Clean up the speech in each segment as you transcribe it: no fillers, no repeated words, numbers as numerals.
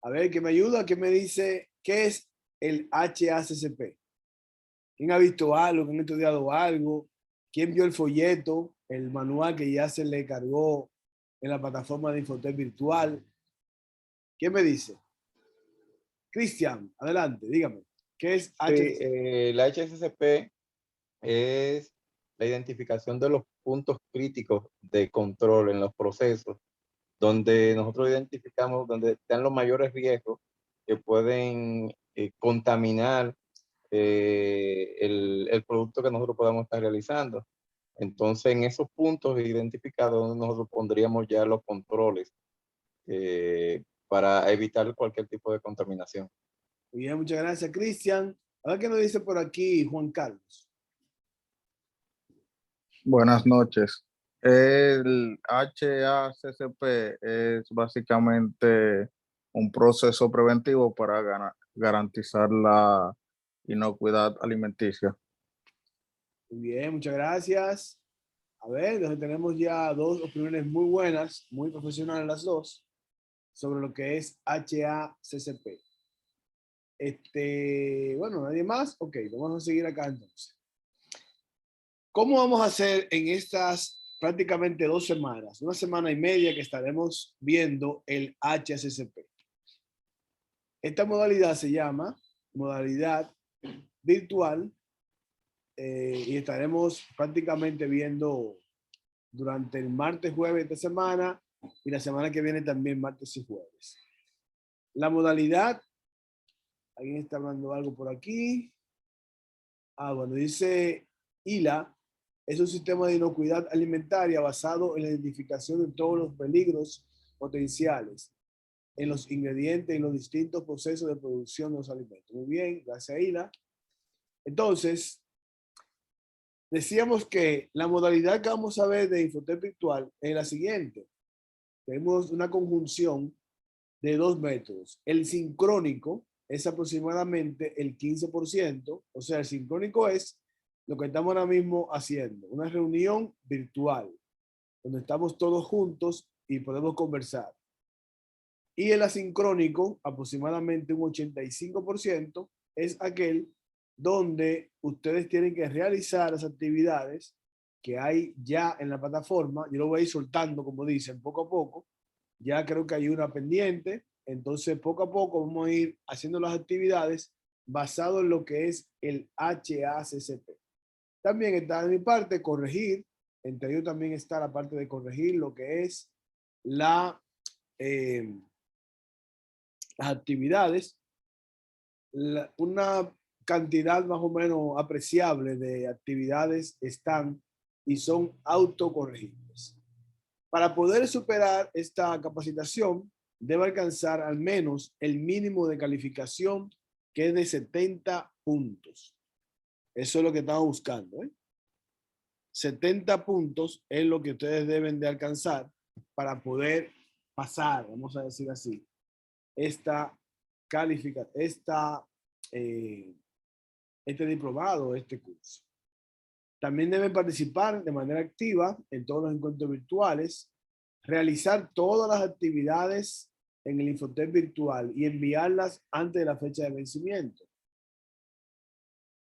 A ver, ¿qué me ayuda? ¿Qué me dice? ¿Qué es el HACCP? ¿Quién ha visto algo? ¿Quién ha estudiado algo? ¿Quién vio el folleto, el manual que ya se le cargó en la plataforma de Infotec virtual? ¿Quién me dice? Cristian, adelante, dígame. ¿Qué es Sí, HACCP? la HSCP es la identificación de los puntos críticos de control en los procesos, donde nosotros identificamos donde están los mayores riesgos que pueden contaminar el producto que nosotros podamos estar realizando. Entonces, en esos puntos identificados, nosotros pondríamos ya los controles para evitar cualquier tipo de contaminación. Muy bien, muchas gracias, Cristian. A ver qué nos dice por aquí Juan Carlos. Buenas noches. El HACCP es básicamente un proceso preventivo para garantizar la inocuidad alimenticia. Muy bien, muchas gracias. A ver, donde tenemos ya dos opiniones muy buenas, muy profesionales las dos, sobre lo que es HACCP. Bueno, ¿nadie más? Ok, vamos a seguir acá entonces. ¿Cómo vamos a hacer en estas prácticamente 2 semanas, 1 semana y media que estaremos viendo el HACCP? Esta modalidad se llama modalidad virtual y estaremos prácticamente viendo durante el martes, jueves de esta semana y la semana que viene también martes y jueves. La modalidad, alguien está hablando algo por aquí. Bueno, dice ILA, es un sistema de inocuidad alimentaria basado en la identificación de todos los peligros potenciales en los ingredientes y en los distintos procesos de producción de los alimentos. Muy bien, gracias ILA. Entonces, decíamos que la modalidad que vamos a ver de Infotec virtual es la siguiente. Tenemos una conjunción de dos métodos. El sincrónico es aproximadamente el 15%, o sea, el sincrónico es lo que estamos ahora mismo haciendo, una reunión virtual, donde estamos todos juntos y podemos conversar. Y el asincrónico, aproximadamente un 85%, es aquel donde ustedes tienen que realizar las actividades que hay ya en la plataforma. Yo lo voy a ir soltando, como dicen, poco a poco. Ya creo que hay una pendiente. Entonces, poco a poco vamos a ir haciendo las actividades basado en lo que es el HACCP. También está de mi parte corregir. Entre ellos también está la parte de corregir lo que es la, las actividades. Una cantidad más o menos apreciable de actividades están y son autocorregibles. Para poder superar esta capacitación, debe alcanzar al menos el mínimo de calificación, que es de 70 puntos. Eso es lo que estamos buscando. 70 puntos es lo que ustedes deben de alcanzar para poder pasar, vamos a decir así, esta calificación, este diplomado, este curso. También deben participar de manera activa en todos los encuentros virtuales, realizar todas las actividades en el Infotec virtual y enviarlas antes de la fecha de vencimiento.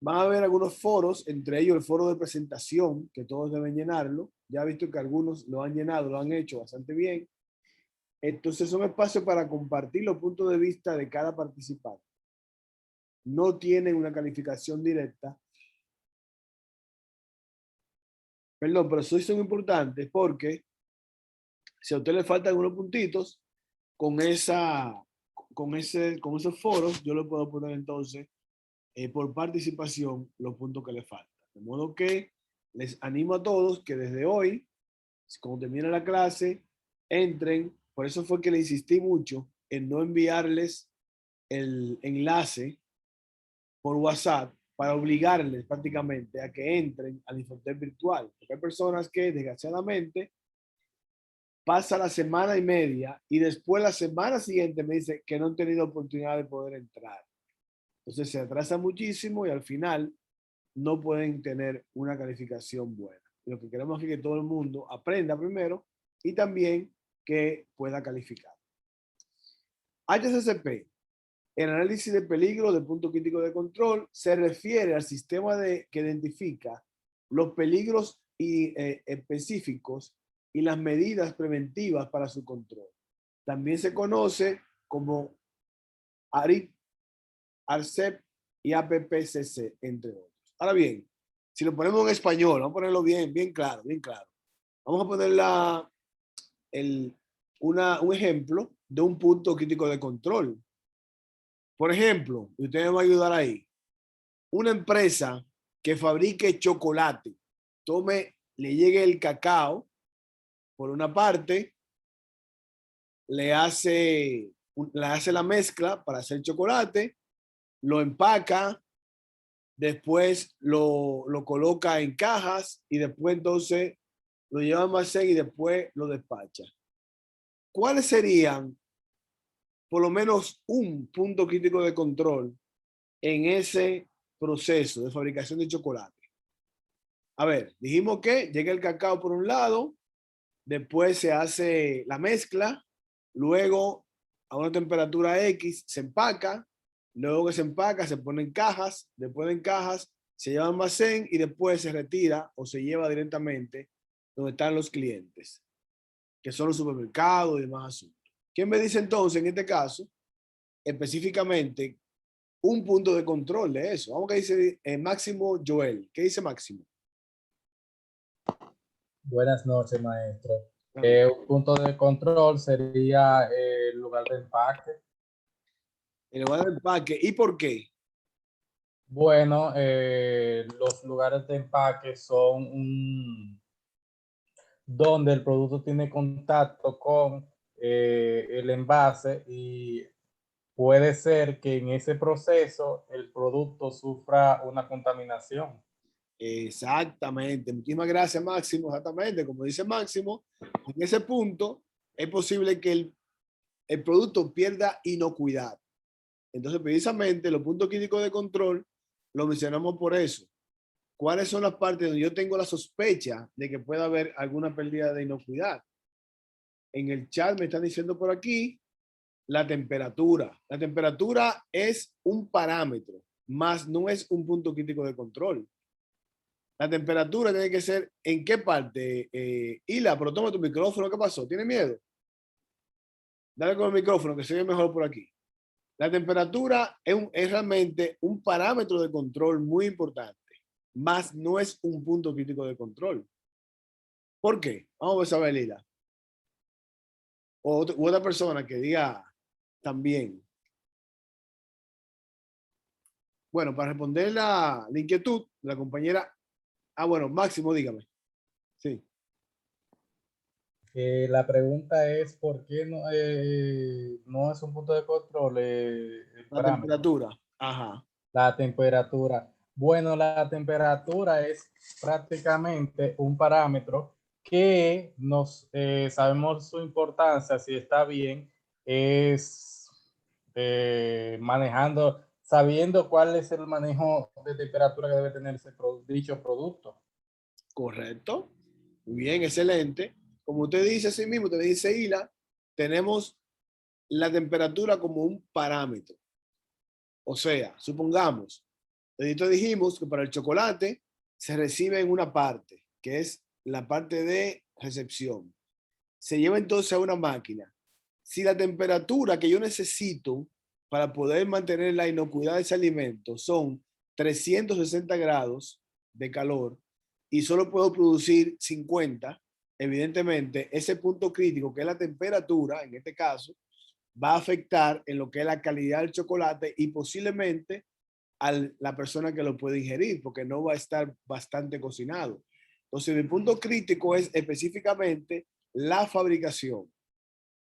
Van a haber algunos foros, entre ellos el foro de presentación, que todos deben llenarlo. Ya he visto que algunos lo han llenado, lo han hecho bastante bien. Entonces son espacios para compartir los puntos de vista de cada participante. No tienen una calificación directa. Perdón, pero eso son importantes porque si a usted le faltan algunos puntitos, con esos foros, yo le puedo poner entonces por participación los puntos que le faltan. De modo que les animo a todos que desde hoy, cuando termine la clase, entren. Por eso fue que le insistí mucho en no enviarles el enlace por WhatsApp para obligarles prácticamente a que entren al Infotec virtual. Porque hay personas que desgraciadamente pasa la semana y media y después la semana siguiente me dice que no han tenido oportunidad de poder entrar. Entonces se atrasa muchísimo y al final no pueden tener una calificación buena. Lo que queremos es que todo el mundo aprenda primero y también que pueda calificar. HACCP, el análisis de peligro de punto crítico de control, se refiere al sistema que identifica los peligros específicos y las medidas preventivas para su control. También se conoce como ARIP, ARCEP y APPCC, entre otros. Ahora bien, si lo ponemos en español, vamos a ponerlo bien claro, bien claro. Vamos a poner un ejemplo de un punto crítico de control. Por ejemplo, y ustedes me van a ayudar ahí, una empresa que fabrique chocolate, le llegue el cacao, por una parte, le hace la mezcla para hacer chocolate, lo empaca, después lo coloca en cajas y después entonces lo lleva a almacén y después lo despacha. ¿Cuáles serían por lo menos un punto crítico de control en ese proceso de fabricación de chocolate? A ver, dijimos que llega el cacao por un lado, después se hace la mezcla, luego a una temperatura X se empaca, luego que se empaca se pone en cajas, después de en cajas se lleva al almacén y después se retira o se lleva directamente donde están los clientes, que son los supermercados y demás asuntos. ¿Quién me dice entonces en este caso específicamente un punto de control de eso? Vamos a dice Máximo Joel. ¿Qué dice Máximo? Buenas noches, maestro. Claro. Un punto de control sería el lugar de empaque. El lugar de empaque. ¿Y por qué? Bueno, los lugares de empaque son donde el producto tiene contacto con el envase y puede ser que en ese proceso el producto sufra una contaminación. Exactamente. Muchísimas gracias, Máximo. Exactamente. Como dice Máximo, en ese punto es posible que el producto pierda inocuidad. Entonces, precisamente, los puntos críticos de control lo mencionamos por eso. ¿Cuáles son las partes donde yo tengo la sospecha de que pueda haber alguna pérdida de inocuidad? En el chat me están diciendo por aquí la temperatura. La temperatura es un parámetro, más no es un punto crítico de control. La temperatura tiene que ser ¿en qué parte? Hila, pero toma tu micrófono. ¿Qué pasó? ¿Tiene miedo? Dale con el micrófono que se ve mejor por aquí. La temperatura es realmente un parámetro de control muy importante, más no es un punto crítico de control. ¿Por qué? Vamos a ver, Lila. O otra persona que diga también. Bueno, para responder la inquietud de la compañera. Bueno, Máximo, dígame. Sí. La pregunta es, ¿por qué no es un punto de control el La parámetro? temperatura. Ajá. La temperatura. Bueno, la temperatura es prácticamente un parámetro que sabemos su importancia, si está bien, es sabiendo cuál es el manejo de temperatura que debe tener dicho producto. Correcto. Muy bien, excelente. Como usted dice así mismo, usted dice Hila, tenemos la temperatura como un parámetro. O sea, supongamos, ahorita dijimos que para el chocolate se recibe en una parte, que es la parte de recepción. Se lleva entonces a una máquina. Si la temperatura que yo necesito para poder mantener la inocuidad de ese alimento son 360 grados de calor y solo puedo producir 50, evidentemente ese punto crítico, que es la temperatura, en este caso, va a afectar en lo que es la calidad del chocolate y posiblemente a la persona que lo puede ingerir, porque no va a estar bastante cocinado. Entonces, mi punto crítico es específicamente la fabricación,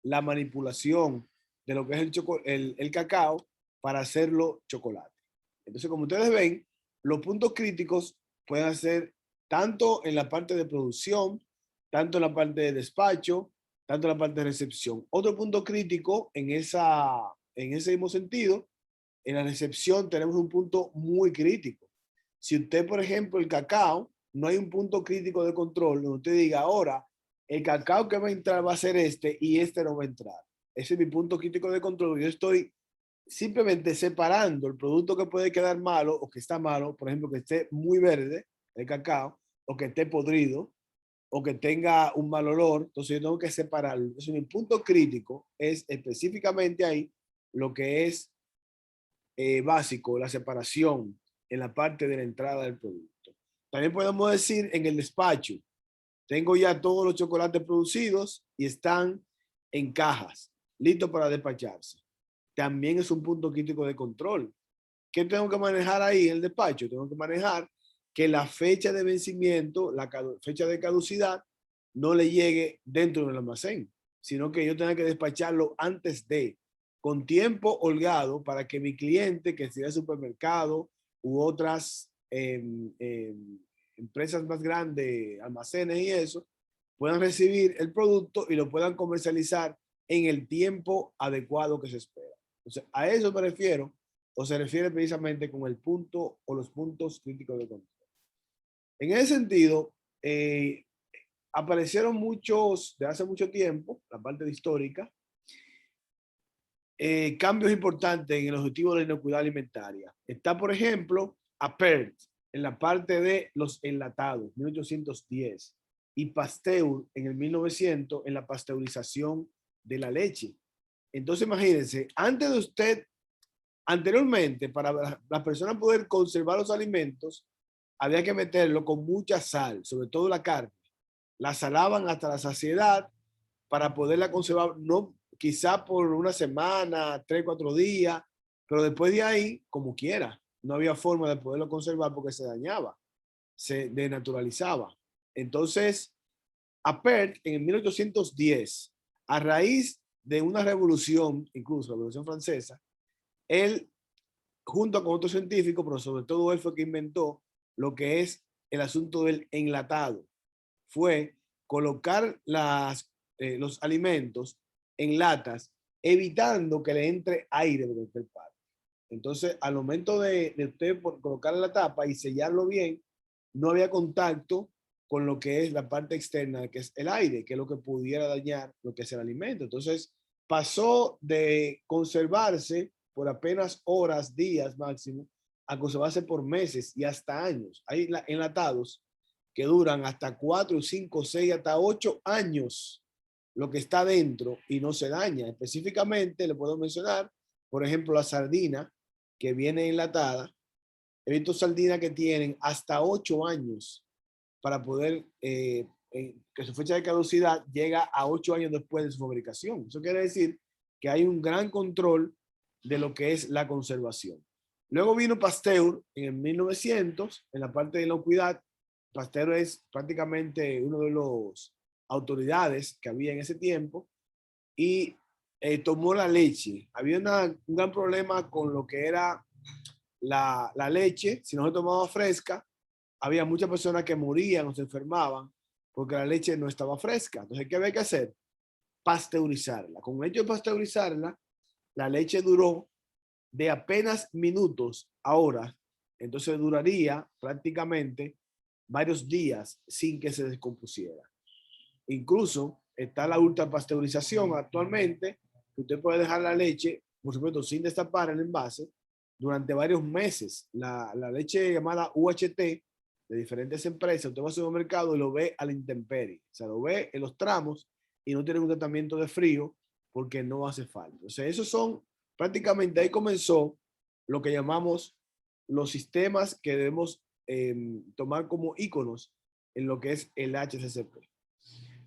la manipulación de lo que es el cacao para hacerlo chocolate. Entonces, como ustedes ven, los puntos críticos pueden ser tanto en la parte de producción, tanto en la parte de despacho, tanto en la parte de recepción. Otro punto crítico en ese mismo sentido, en la recepción tenemos un punto muy crítico. Si usted, por ejemplo, el cacao, no hay un punto crítico de control donde usted diga, ahora, el cacao que va a entrar va a ser este y este no va a entrar. ese es mi punto crítico de control. Yo estoy simplemente separando el producto que puede quedar malo o que está malo, por ejemplo, que esté muy verde, el cacao, o que esté podrido, o que tenga un mal olor. Entonces yo tengo que separarlo. Entonces mi punto crítico es específicamente ahí lo que es básico, la separación en la parte de la entrada del producto. También podemos decir en el despacho, tengo ya todos los chocolates producidos y están en cajas, listos para despacharse. También es un punto crítico de control. ¿Qué tengo que manejar ahí en el despacho? Tengo que manejar que la fecha de vencimiento, la fecha de caducidad, no le llegue dentro del almacén, sino que yo tenga que despacharlo antes de, con tiempo holgado, para que mi cliente, que sea supermercado u otras empresas más grandes, almacenes y eso, puedan recibir el producto y lo puedan comercializar en el tiempo adecuado que se espera. Entonces, a eso me refiero, o se refiere precisamente con el punto o los puntos críticos de control. En ese sentido, aparecieron muchos, de hace mucho tiempo, la parte histórica, cambios importantes en el objetivo de la inocuidad alimentaria. Está, por ejemplo, Appert, en la parte de los enlatados, 1810, y Pasteur en el 1900, en la pasteurización de la leche. Entonces, imagínense, antes de usted, anteriormente, para las personas poder conservar los alimentos, había que meterlo con mucha sal, sobre todo la carne. La salaban hasta la saciedad para poderla conservar, no, quizá por una semana, 3, 4 días, pero después de ahí, como quiera, no había forma de poderlo conservar porque se dañaba, se denaturalizaba. Entonces, Appert, en el 1810, a raíz de una revolución, incluso la Revolución Francesa, él, junto con otros científicos, pero sobre todo él fue que inventó lo que es el asunto del enlatado. Fue colocar los alimentos en latas, evitando que le entre aire por cualquier parte. Entonces, al momento de usted colocar la tapa y sellarlo bien, no había contacto con lo que es la parte externa, que es el aire, que es lo que pudiera dañar lo que es el alimento. Entonces, pasó de conservarse por apenas horas, días máximo, a conservarse por meses y hasta años. Hay enlatados que duran hasta 4, 5, 6, hasta 8 años lo que está dentro y no se daña. Específicamente le puedo mencionar, por ejemplo, la sardina que viene enlatada. He visto sardinas que tienen hasta 8 años para poder, que su fecha de caducidad llega a 8 años después de su fabricación. Eso quiere decir que hay un gran control de lo que es la conservación. Luego vino Pasteur en el 1900, en la parte de inocuidad. Pasteur es prácticamente uno de los autoridades que había en ese tiempo y tomó la leche. Había un gran problema con lo que era la leche. Si no se tomaba fresca, había muchas personas que morían o se enfermaban porque la leche no estaba fresca. Entonces, ¿qué había que hacer? Pasteurizarla. Con el hecho de pasteurizarla, la leche duró de apenas minutos a horas. Entonces duraría prácticamente varios días sin que se descompusiera. Incluso está la ultrapasteurización actualmente, que usted puede dejar la leche, por supuesto, sin destapar el envase, durante varios meses. La leche llamada UHT de diferentes empresas, usted va a su mercado y lo ve a la intemperie. O sea, lo ve en los tramos y no tiene un tratamiento de frío porque no hace falta. O sea, esos son prácticamente, ahí comenzó lo que llamamos los sistemas que debemos tomar como íconos en lo que es el HACCP.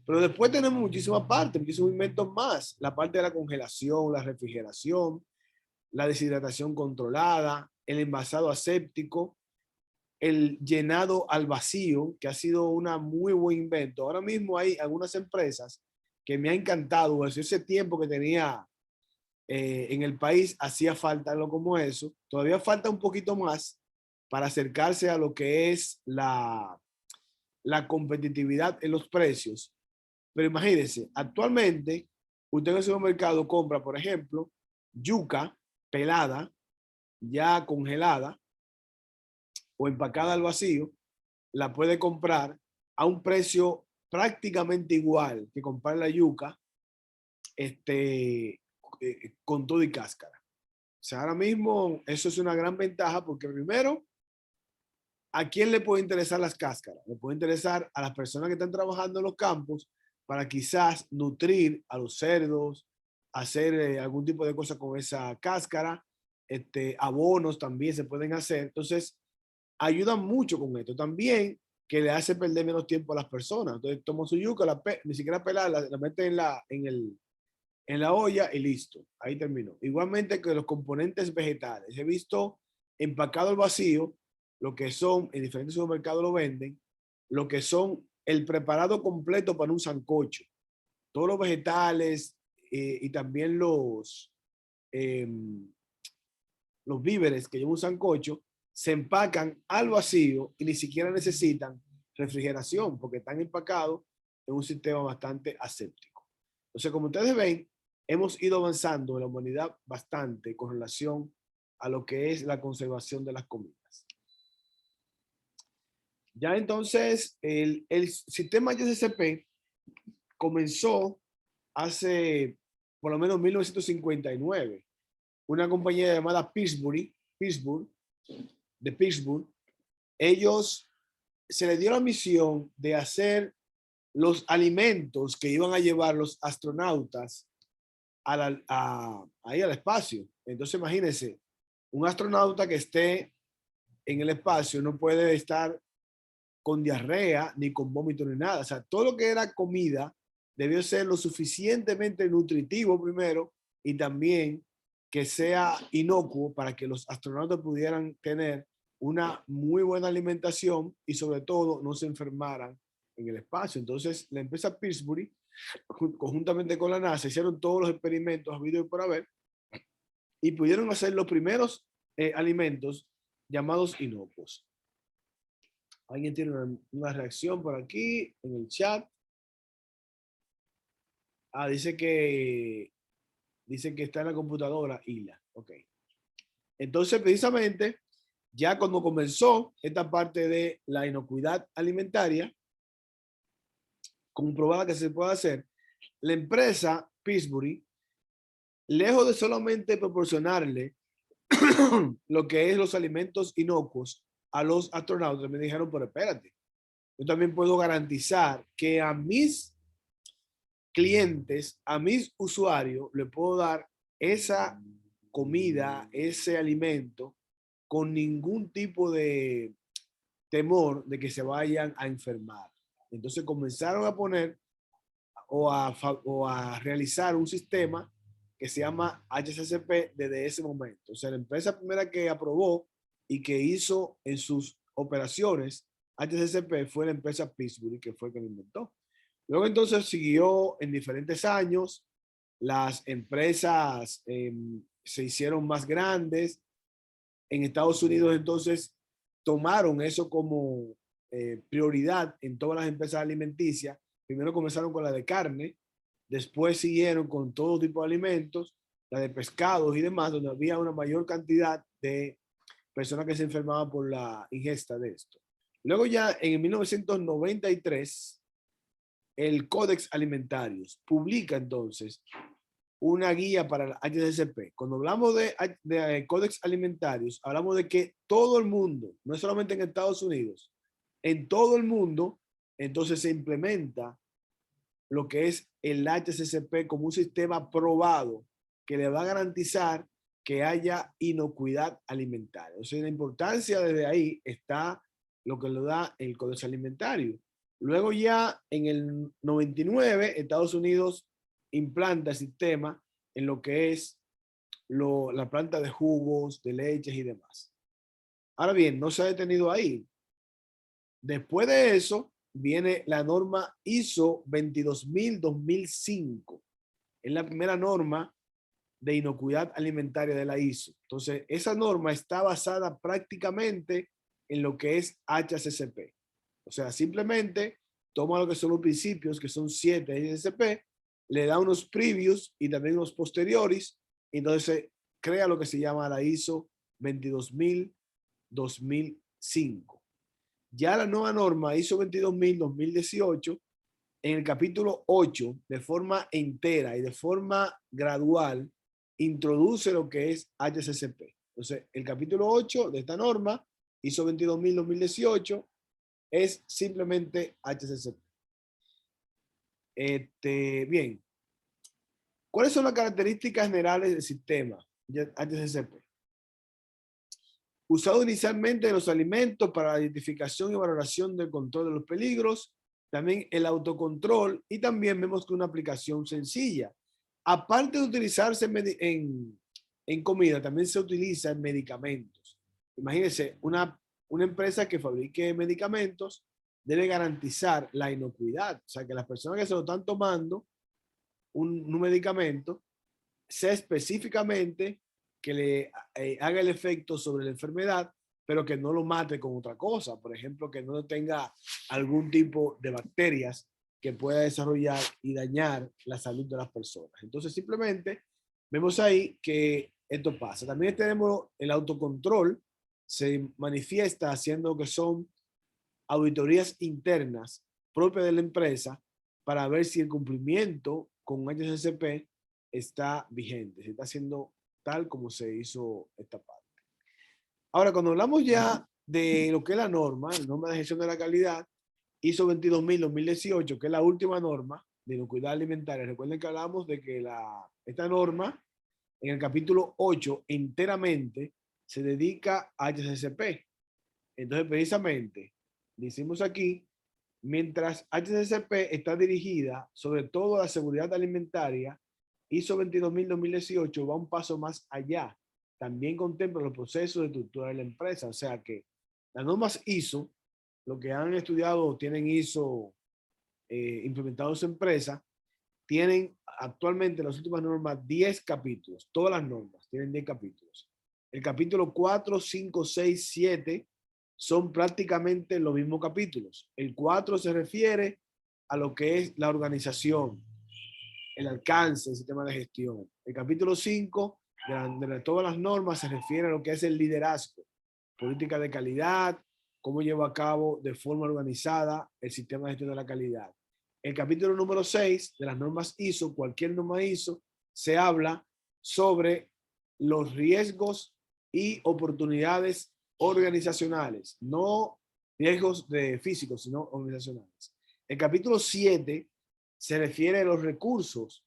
Pero después tenemos muchísimas partes, muchísimos inventos más. La parte de la congelación, la refrigeración, la deshidratación controlada, el envasado aséptico, el llenado al vacío, que ha sido una muy buen invento. Ahora mismo hay algunas empresas que me ha encantado. Ese tiempo que tenía en el país hacía falta algo como eso. Todavía falta un poquito más para acercarse a lo que es la competitividad en los precios. Pero imagínense, actualmente usted en el supermercado compra, por ejemplo, yuca pelada, ya congelada o empacada al vacío, la puede comprar a un precio prácticamente igual que comprar la yuca con todo y cáscara. O sea, ahora mismo eso es una gran ventaja porque primero, ¿a quién le puede interesar las cáscaras? Le puede interesar a las personas que están trabajando en los campos para quizás nutrir a los cerdos, hacer algún tipo de cosa con esa cáscara, abonos también se pueden hacer. Entonces, ayudan mucho con esto. También que le hace perder menos tiempo a las personas. Entonces, toma su yuca, ni siquiera pelarla, la mete en la olla y listo. Ahí terminó. Igualmente que los componentes vegetales. He visto empacado al vacío, lo que son, en diferentes supermercados lo venden, lo que son el preparado completo para un sancocho. Todos los vegetales y también los víveres que lleva un sancocho se empacan al vacío y ni siquiera necesitan refrigeración porque están empacados en un sistema bastante aséptico. Entonces, como ustedes ven, hemos ido avanzando en la humanidad bastante con relación a lo que es la conservación de las comidas. Ya entonces, el sistema HACCP comenzó hace por lo menos 1959. Una compañía llamada Pittsburgh, ellos se les dio la misión de hacer los alimentos que iban a llevar los astronautas ahí al espacio. Entonces, imagínense, un astronauta que esté en el espacio no puede estar con diarrea, ni con vómito, ni nada. O sea, todo lo que era comida debió ser lo suficientemente nutritivo primero y también que sea inocuo para que los astronautas pudieran tener una muy buena alimentación y sobre todo no se enfermaran en el espacio. Entonces, la empresa Pittsburgh, conjuntamente con la NASA, hicieron todos los experimentos habidos y por haber y pudieron hacer los primeros alimentos llamados inocuos. Alguien tiene una reacción por aquí en el chat. Dice que está en la computadora, Ila. Ok. Entonces, precisamente, ya cuando comenzó esta parte de la inocuidad alimentaria, comprobada que se puede hacer, la empresa Pittsburgh, lejos de solamente proporcionarle lo que es los alimentos inocuos a los astronautas, me dijeron, pero espérate, yo también puedo garantizar que a mis clientes, a mis usuarios, le puedo dar esa comida, ese alimento, con ningún tipo de temor de que se vayan a enfermar. Entonces comenzaron a poner o a realizar un sistema que se llama HACCP desde ese momento. O sea, la empresa primera que aprobó y que hizo en sus operaciones HACCP fue la empresa Pittsburgh, que fue quien lo inventó. Luego entonces siguió en diferentes años, las empresas se hicieron más grandes. En Estados Unidos entonces tomaron eso como prioridad en todas las empresas alimenticias. Primero comenzaron con la de carne, después siguieron con todo tipo de alimentos, la de pescados y demás, donde había una mayor cantidad de personas que se enfermaban por la ingesta de esto. Luego ya en 1993, el Codex Alimentarius publica entonces una guía para el HACCP. Cuando hablamos de Codex Alimentarius, hablamos de que todo el mundo, no solamente en Estados Unidos, en todo el mundo, entonces se implementa lo que es el HACCP como un sistema probado que le va a garantizar que haya inocuidad alimentaria. O sea, la importancia desde ahí está lo que lo da el Codex Alimentario. Luego ya en el 99, Estados Unidos implanta el sistema en lo que es la planta de jugos, de leches y demás. Ahora bien, no se ha detenido ahí. Después de eso, viene la norma ISO 22000-2005. Es la primera norma de inocuidad alimentaria de la ISO. Entonces, esa norma está basada prácticamente en lo que es HACCP. O sea, simplemente toma lo que son los principios, que son 7 de HACCP, le da unos previews y también unos posteriores, y entonces crea lo que se llama la ISO 22000-2005. Ya la nueva norma ISO 22000-2018 en el capítulo 8, de forma entera y de forma gradual, introduce lo que es HACCP. Entonces, el capítulo 8 de esta norma, ISO 22000-2018, es simplemente HACCP. Bien. ¿Cuáles son las características generales del sistema HACCP? Usado inicialmente en los alimentos para la identificación y valoración del control de los peligros, también el autocontrol, y también vemos que una aplicación sencilla. Aparte de utilizarse en comida, también se utiliza en medicamentos. Imagínense, una empresa que fabrique medicamentos debe garantizar la inocuidad, o sea, que las personas que se lo están tomando un medicamento sea específicamente que le haga el efecto sobre la enfermedad, pero que no lo mate con otra cosa. Por ejemplo, que no tenga algún tipo de bacterias que pueda desarrollar y dañar la salud de las personas. Entonces, simplemente vemos ahí que esto pasa. También tenemos el autocontrol, se manifiesta haciendo que son auditorías internas propias de la empresa para ver si el cumplimiento con HACCP está vigente, si está haciendo tal como se hizo esta parte. Ahora, cuando hablamos ya de lo que es la norma de gestión de la calidad, ISO 22000-2018, que es la última norma de inocuidad alimentaria. Recuerden que hablamos de que esta norma, en el capítulo 8, enteramente se dedica a HACCP. Entonces, precisamente, decimos aquí, mientras HACCP está dirigida sobre todo a la seguridad alimentaria, ISO 22000-2018 va un paso más allá. También contempla los procesos de estructura de la empresa. O sea que las normas ISO, lo que han estudiado o tienen ISO implementados en empresa, tienen actualmente las últimas normas 10 capítulos. Todas las normas tienen 10 capítulos. El capítulo 4, 5, 6, 7 son prácticamente los mismos capítulos. El 4 se refiere a lo que es la organización, el alcance del sistema de gestión. El capítulo 5 de todas las normas se refiere a lo que es el liderazgo, política de calidad, cómo lleva a cabo de forma organizada el sistema de gestión de la calidad. El capítulo número 6 de las normas ISO, cualquier norma ISO, se habla sobre los riesgos y oportunidades organizacionales, no riesgos de físicos, sino organizacionales. El capítulo 7 se refiere a los recursos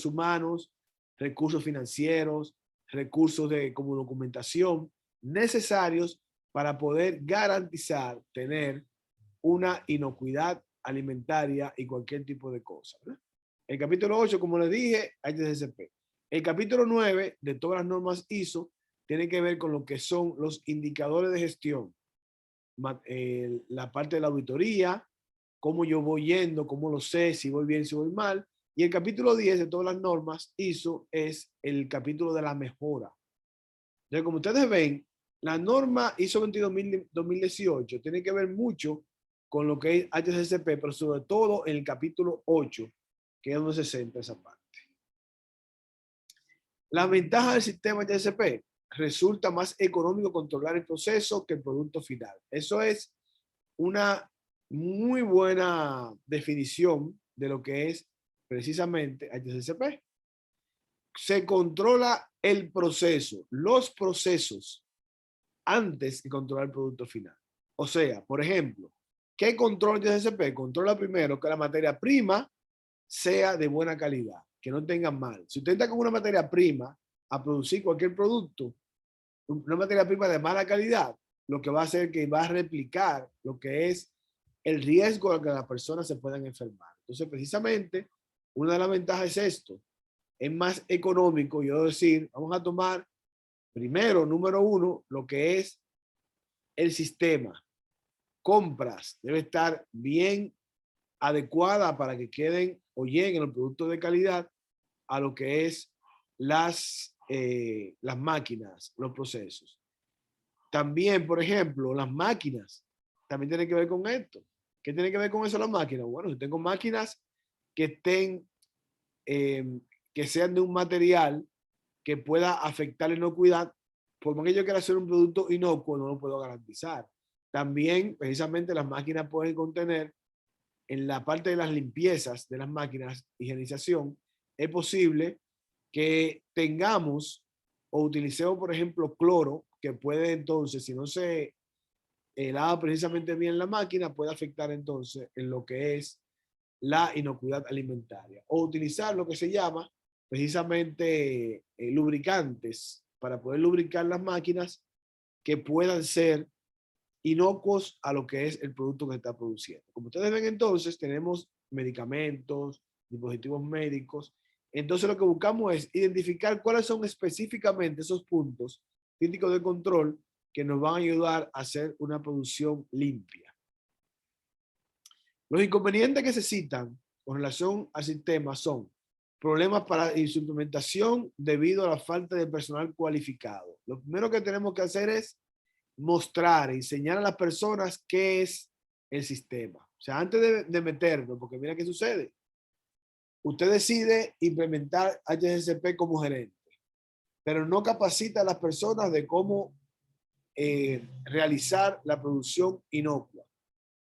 humanos, recursos financieros, recursos como documentación necesarios para poder garantizar tener una inocuidad alimentaria y cualquier tipo de cosa, ¿verdad? El capítulo 8, como les dije, HACCP. El capítulo 9 de todas las normas ISO tiene que ver con lo que son los indicadores de gestión, la parte de la auditoría, cómo yo voy yendo, cómo lo sé, si voy bien, si voy mal. Y el capítulo 10 de todas las normas ISO es el capítulo de la mejora. Entonces, como ustedes ven, la norma ISO 22000-2018 tiene que ver mucho con lo que es HACCP, pero sobre todo en el capítulo 8, que es donde se centra esa parte. La ventaja del sistema HACCP: resulta más económico controlar el proceso que el producto final. Eso es una muy buena definición de lo que es precisamente HACCP. Se controla el proceso, los procesos, antes que controlar el producto final. O sea, por ejemplo, ¿qué controla HACCP? Controla primero que la materia prima sea de buena calidad, que no tenga mal. Si usted está con una materia prima a producir cualquier producto, una materia prima de mala calidad, lo que va a hacer es que va a replicar lo que es el riesgo de que las personas se puedan enfermar. Entonces, precisamente, una de las ventajas es esto. Es más económico, yo decir, vamos a tomar primero, número 1, lo que es el sistema. Compras debe estar bien adecuada para que queden o lleguen los productos de calidad a lo que es las máquinas, los procesos. También, por ejemplo, las máquinas también tienen que ver con esto. ¿Qué tiene que ver con eso las máquinas? Bueno, si tengo máquinas que estén, que sean de un material que pueda afectar la inocuidad, por más que yo quiera hacer un producto inocuo, no lo puedo garantizar. También, precisamente, las máquinas pueden contener en la parte de las limpiezas de las máquinas, higienización, es posible que tengamos o utilicemos, por ejemplo, cloro, que puede entonces, si no se lava precisamente bien la máquina, puede afectar entonces en lo que es la inocuidad alimentaria. O utilizar lo que se llama precisamente lubricantes para poder lubricar las máquinas que puedan ser inocuos a lo que es el producto que se está produciendo. Como ustedes ven entonces, tenemos medicamentos, dispositivos médicos. Entonces lo que buscamos es identificar cuáles son específicamente esos puntos críticos de control que nos van a ayudar a hacer una producción limpia. Los inconvenientes que se citan con relación al sistema son problemas para su implementación debido a la falta de personal cualificado. Lo primero que tenemos que hacer es mostrar, enseñar a las personas qué es el sistema. O sea, antes de meternos, porque mira qué sucede. Usted decide implementar HACCP como gerente, pero no capacita a las personas de cómo realizar la producción inocua.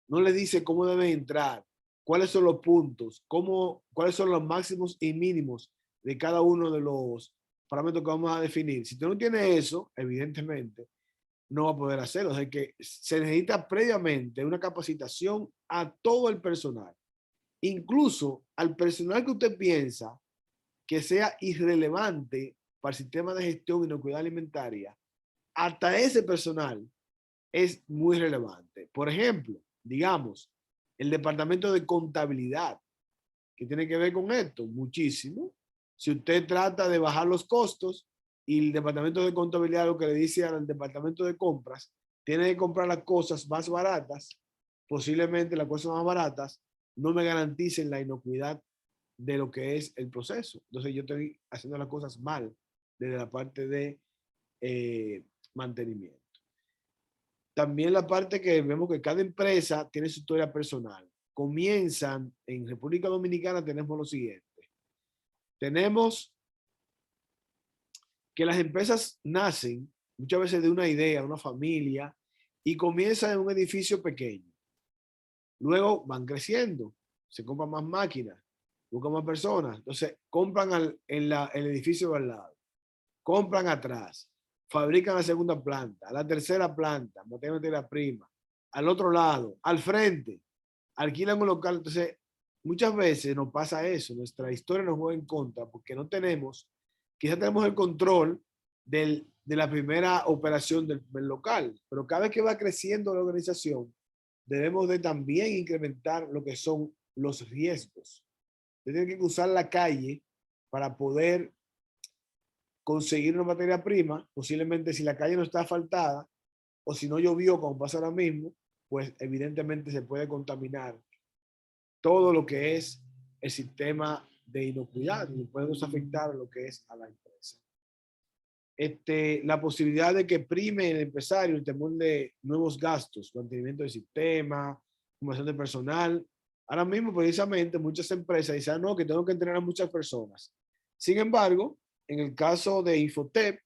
No les dice cómo deben entrar, cuáles son los puntos, cuáles son los máximos y mínimos de cada uno de los parámetros que vamos a definir. Si usted no tiene eso, evidentemente, no va a poder hacerlo. O sea que se necesita previamente una capacitación a todo el personal, incluso al personal que usted piensa que sea irrelevante para el sistema de gestión y inocuidad alimentaria. Hasta ese personal es muy relevante. Por ejemplo, digamos, el departamento de contabilidad, que tiene que ver con esto muchísimo. Si usted trata de bajar los costos y el departamento de contabilidad lo que le dice al departamento de compras, tiene que comprar las cosas más baratas, posiblemente las cosas más baratas no me garanticen la inocuidad de lo que es el proceso. Entonces yo estoy haciendo las cosas mal desde la parte de mantenimiento. También la parte que vemos que cada empresa tiene su historia personal. Comienzan en República Dominicana, tenemos lo siguiente. Tenemos que las empresas nacen muchas veces de una idea, una familia, y comienzan en un edificio pequeño. Luego van creciendo, se compran más máquinas, buscan más personas. Entonces compran el edificio al lado, compran atrás, fabrican la segunda planta, la tercera planta, materia prima, al otro lado, al frente, alquilan un local. Entonces, muchas veces nos pasa eso, nuestra historia nos juega en contra porque no tenemos, quizás tenemos el control de la primera operación del local, pero cada vez que va creciendo la organización, debemos de también incrementar lo que son los riesgos. Usted tiene que usar la calle para poder conseguir una materia prima. Posiblemente si la calle no está asfaltada o si no llovió como pasa ahora mismo, pues evidentemente se puede contaminar todo lo que es el sistema de inocuidad y podemos afectar lo que es a la empresa. La posibilidad de que prime el empresario el temor de nuevos gastos, mantenimiento del sistema, formación de personal. Ahora mismo, precisamente, muchas empresas dicen, no, que tengo que entrenar a muchas personas. Sin embargo, en el caso de Infotep,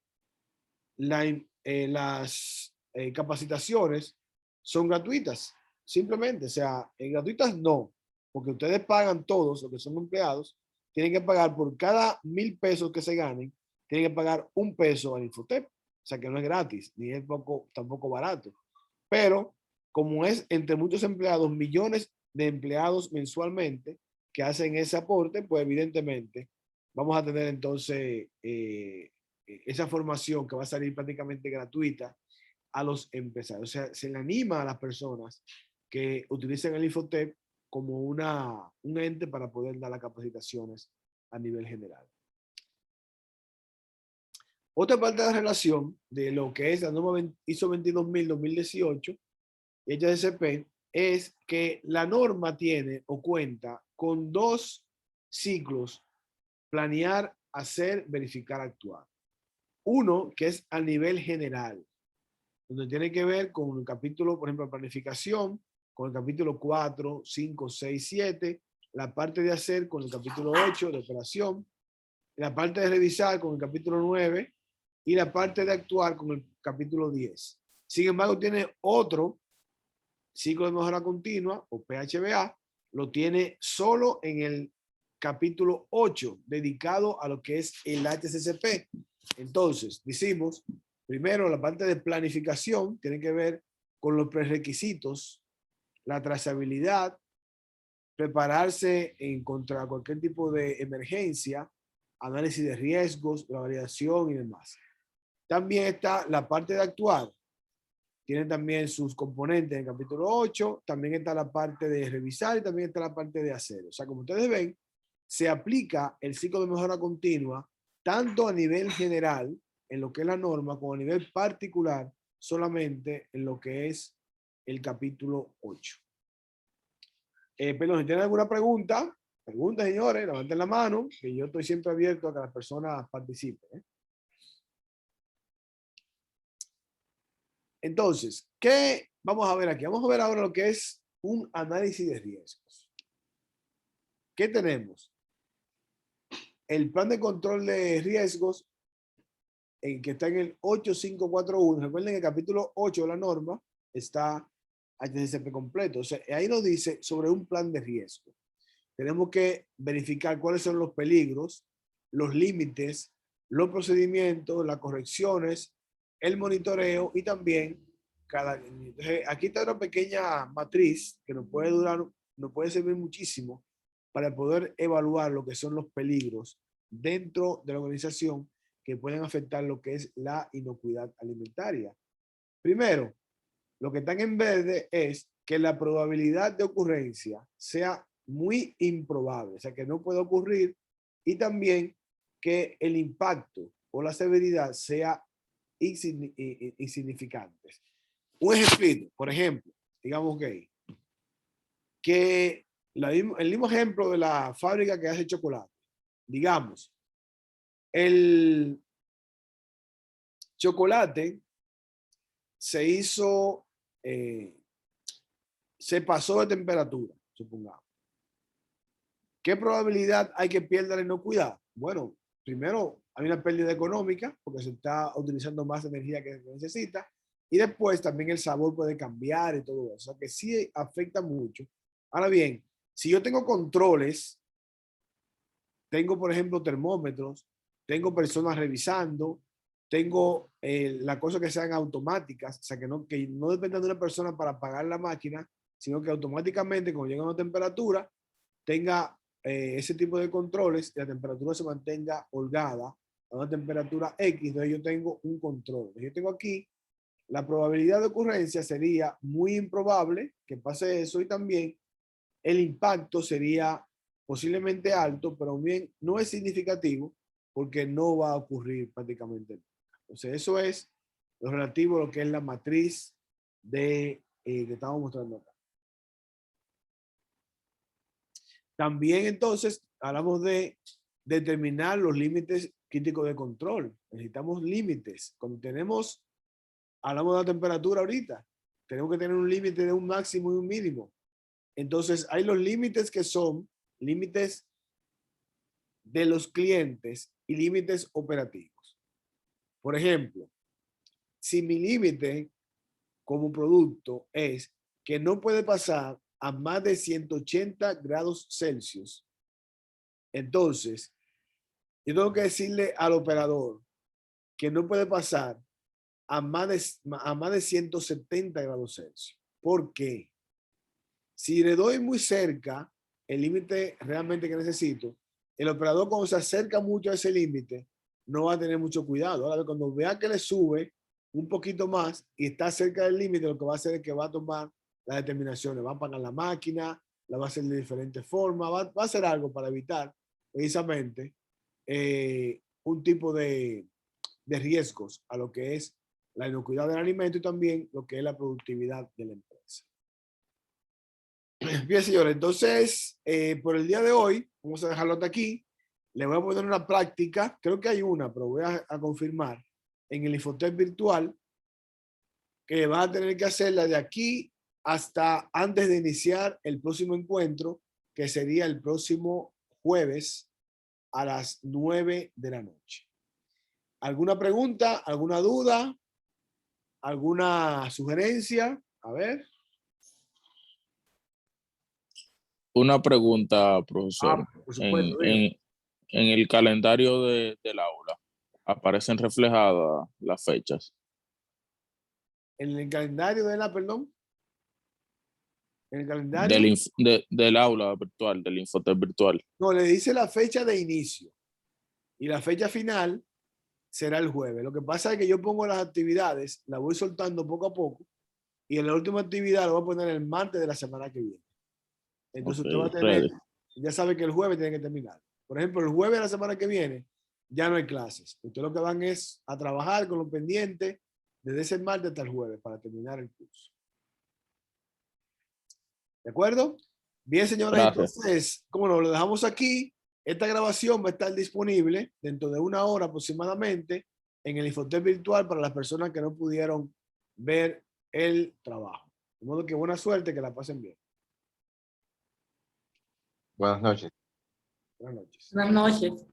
las capacitaciones son gratuitas, simplemente. O sea, gratuitas no, porque ustedes pagan todos, los que son empleados, tienen que pagar por cada 1,000 pesos que se ganen, tienen que pagar $1 al Infotep. O sea que no es gratis, ni es tampoco barato. Pero como es entre muchos empleados, millones de empleados mensualmente que hacen ese aporte, pues evidentemente vamos a tener entonces esa formación que va a salir prácticamente gratuita a los empresarios. O sea, se le anima a las personas que utilicen el Infotep como un ente para poder dar las capacitaciones a nivel general. Otra parte de la relación de lo que es la norma ISO 22000-2018 y HACCP es que la norma tiene o cuenta con 2 ciclos: planear, hacer, verificar, actuar. Uno que es a nivel general, donde tiene que ver con el capítulo, por ejemplo, planificación, con el capítulo 4, 5, 6, 7, la parte de hacer con el capítulo 8 de operación, la parte de revisar con el capítulo 9 y la parte de actuar con el capítulo 10. Sin embargo, tiene otro ciclo de mejora continua o PHBA lo tiene solo en el capítulo 8, dedicado a lo que es el HACCP. Entonces, decimos, primero, la parte de planificación tiene que ver con los prerequisitos, la trazabilidad, prepararse en contra cualquier tipo de emergencia, análisis de riesgos, la validación y demás. También está la parte de actuar. Tiene también sus componentes en el capítulo 8. También está la parte de revisar y también está la parte de hacer. O sea, como ustedes ven, se aplica el ciclo de mejora continua tanto a nivel general, en lo que es la norma, como a nivel particular, solamente en lo que es el capítulo 8. Perdón, si tienen alguna pregunta, preguntas, señores, levanten la mano, que yo estoy siempre abierto a que las personas participen. Entonces, ¿qué vamos a ver aquí? Vamos a ver ahora lo que es un análisis de riesgos. ¿Qué tenemos? El plan de control de riesgos, que está en el 8541. Recuerden que el capítulo 8 de la norma está HACCP completo. O sea, ahí nos dice sobre un plan de riesgo. Tenemos que verificar cuáles son los peligros, los límites, los procedimientos, las correcciones, el monitoreo y también entonces, aquí está una pequeña matriz que nos puede servir muchísimo para poder evaluar lo que son los peligros dentro de la organización que pueden afectar lo que es la inocuidad alimentaria. Primero, lo que están en verde es que la probabilidad de ocurrencia sea muy improbable, o sea, que no puede ocurrir, y también que el impacto o la severidad sea insignificante. Un ejemplo, por ejemplo, digamos que el mismo ejemplo de la fábrica que hace chocolate, digamos, el chocolate se hizo, se pasó de temperatura, supongamos. ¿Qué probabilidad hay que pierda la inocuidad? Bueno, primero hay una pérdida económica porque se está utilizando más energía que se necesita, y después también el sabor puede cambiar y todo eso, o sea que sí afecta mucho. Ahora bien, si yo tengo controles, tengo por ejemplo termómetros, tengo personas revisando, tengo las cosas que sean automáticas, o sea que no dependan de una persona para apagar la máquina, sino que automáticamente cuando llega a una temperatura tenga ese tipo de controles y la temperatura se mantenga holgada a una temperatura X, entonces yo tengo un control. Yo tengo aquí la probabilidad de ocurrencia sería muy improbable que pase eso, y también el impacto sería posiblemente alto, pero bien no es significativo porque no va a ocurrir prácticamente nada. Entonces eso es lo relativo a lo que es la matriz de, que estamos mostrando acá. También entonces hablamos de determinar los límites críticos de control. Necesitamos límites. Cuando hablamos de la temperatura ahorita, tenemos que tener un límite de un máximo y un mínimo. Entonces hay los límites que son límites de los clientes y límites operativos. Por ejemplo, si mi límite como producto es que no puede pasar a más de 180 grados Celsius, entonces yo tengo que decirle al operador que no puede pasar a más de 170 grados Celsius. ¿Por qué? Si le doy muy cerca el límite realmente que necesito, el operador cuando se acerca mucho a ese límite no va a tener mucho cuidado. Ahora, cuando vea que le sube un poquito más y está cerca del límite, lo que va a hacer es que va a tomar las determinaciones, va a apagar la máquina, la va a hacer de diferentes formas, va a hacer algo para evitar precisamente un tipo de riesgos a lo que es la inocuidad del alimento y también lo que es la productividad de la empresa. Bien, señores, entonces, por el día de hoy, vamos a dejarlo hasta aquí. Le voy a poner una práctica, creo que hay una, pero voy a confirmar, en el Infotec virtual, que van a tener que hacerla de aquí hasta antes de iniciar el próximo encuentro, que sería el próximo jueves a las 9 de la noche. ¿Alguna pregunta? ¿Alguna duda? ¿Alguna sugerencia? A ver. Una pregunta, profesor. Por supuesto, diga. En el calendario del aula, ¿aparecen reflejadas las fechas? En el calendario de la, perdón. En el calendario. Del aula virtual, del Infotep virtual. No, le dice la fecha de inicio. Y la fecha final será el jueves. Lo que pasa es que yo pongo las actividades, las voy soltando poco a poco. Y en la última actividad lo voy a poner el martes de la semana que viene. Entonces usted va a Ok, tener, ready. ya sabe que el jueves tiene que terminar. Por ejemplo, el jueves de la semana que viene ya no hay clases. Ustedes lo que van es a trabajar con los pendientes desde ese martes hasta el jueves para terminar el curso. ¿De acuerdo? Bien, señoras, Gracias. entonces, como no, lo dejamos aquí. Esta grabación va a estar disponible dentro de 1 hora aproximadamente en el Infotep virtual para las personas que no pudieron ver el trabajo. De modo que buena suerte, que la pasen bien. Buenas noches. Buenas noches. Buenas noches.